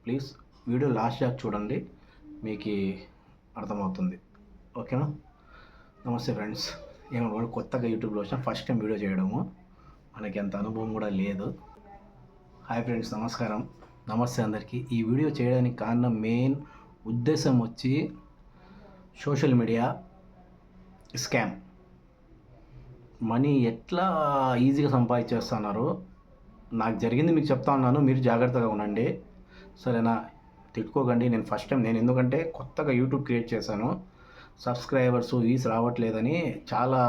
Please video last దాకా చూడండి, మీకు అర్థమవుతుంది. ఓకేనా? నమస్తే ఫ్రెండ్స్. ఏమో కొత్తగా యూట్యూబ్లో వచ్చిన ఫస్ట్ టైం వీడియో చేయడము, మనకి అంత అనుభవం కూడా లేదు. హాయ్ ఫ్రెండ్స్, నమస్కారం, నమస్తే అందరికీ. ఈ వీడియో చేయడానికి కారణం, మెయిన్ ఉద్దేశం వచ్చి సోషల్ మీడియా స్కామ్. మనీ ఎట్లా ఈజీగా సంపాదించేస్తున్నారు, నాకు జరిగింది మీకు చెప్తా ఉన్నాను, మీరు జాగ్రత్తగా ఉండండి, సరేనా? తిట్టుకోకండి. నేను ఫస్ట్ టైం, నేను ఎందుకంటే కొత్తగా యూట్యూబ్ క్రియేట్ చేశాను, సబ్స్క్రైబర్స్ వ్యూస్ రావట్లేదని చాలా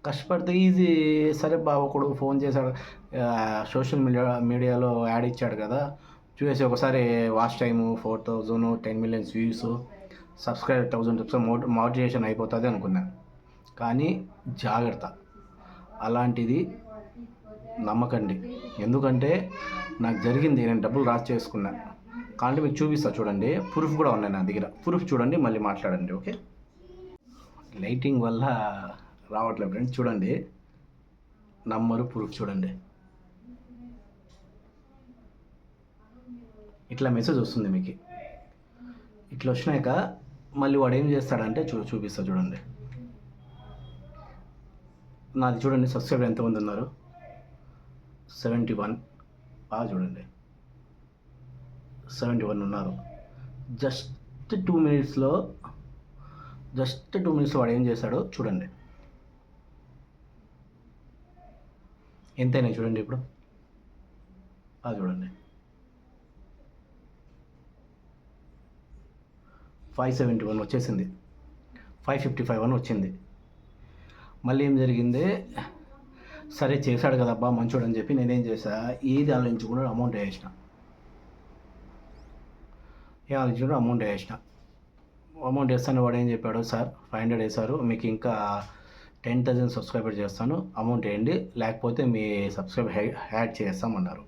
కష్టపడితే ఈజీ. సరే బాబు ఒకడు ఫోన్ చేశాడు, సోషల్ మీడియాలో యాడ్ ఇచ్చాడు కదా, చూసి ఒకసారి watch time 4000, 10 million views, subscribe 1000 motivation అయిపోతుంది అనుకున్నాను. కానీ జాగ్రత్త, అలాంటిది నమ్మకండి. ఎందుకంటే నాకు జరిగింది, నేను డబ్బులు రాసి చేసుకున్నాను. కాబట్టి మీకు చూపిస్తా, చూడండి. ప్రూఫ్ కూడా ఉన్నాయి నా దగ్గర. ప్రూఫ్ చూడండి, మళ్ళీ మాట్లాడండి. ఓకే? లైటింగ్ వల్ల రావట్లేదు ఫ్రెండ్స్, చూడండి. నంబరు ప్రూఫ్ చూడండి. ఇట్లా మెసేజ్ వస్తుంది మీకు. ఇట్లా వచ్చినాక మళ్ళీ వాడు ఏం చేస్తాడంటే చూపిస్తా చూడండి. నాది చూడండి, సబ్స్క్రైబర్ ఎంతమంది ఉన్నారు, 71. బాగా చూడండి, 71 ఉన్నారు. జస్ట్ 2 minutesలో వాడు ఏం చేశాడో చూడండి. ఎంతైనా చూడండి ఇప్పుడు. చూడండి, 571 వచ్చేసింది, 555 అని వచ్చింది. మళ్ళీ ఏం జరిగింది, సరే చేశాడు కదబ్బా మంచోడు అని చెప్పి నేనేం చేశా, ఏది ఆలోచించకుండా అమౌంట్ వేసిన. అమౌంట్ వేస్తాను. వాడు ఏం చెప్పాడు, సార్ 500 వేశారు, మీకు ఇంకా 10,000 సబ్స్క్రైబర్ చేస్తాను, అమౌంట్ వేయండి, లేకపోతే మీ సబ్స్క్రైబర్ హ్యాడ్ చేస్తామన్నారు.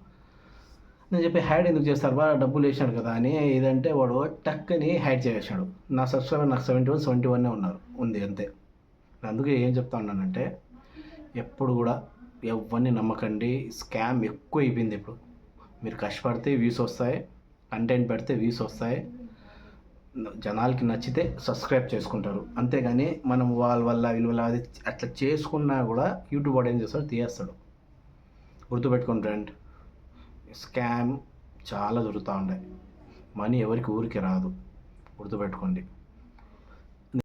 నేను చెప్పి హ్యాడ్ ఎందుకు చేస్తారు బా, డబ్బులు వేసాడు కదా అని. ఇదంటే వాడు టక్కని హ్యాడ్ చేసాడు. నా సబ్స్క్రైబర్ నాకు 71 ఉంది అంతే. అందుకే ఏం చెప్తా ఉన్నానంటే, ఎప్పుడు కూడా ఎవరిని నమ్మకండి. స్కామ్ ఎక్కువ అయిపోయింది ఇప్పుడు. మీరు కష్టపడితే వ్యూస్ వస్తాయి, కంటెంట్ పెడితే వ్యూస్ వస్తాయి, జనాలకి నచ్చితే సబ్స్క్రైబ్ చేసుకుంటారు. అంతేగాని మనం వీళ్ళ అది అట్లా చేసుకున్నా కూడా యూట్యూబ్ వాడు ఏం చేస్తాడు, తీయేస్తాడు. గుర్తుపెట్టుకోండి ఫ్రెండ్, స్కామ్ చాలా దొరుకుతూ ఉంటాయి. మనీ ఎవరికి ఊరికి రాదు, గుర్తుపెట్టుకోండి.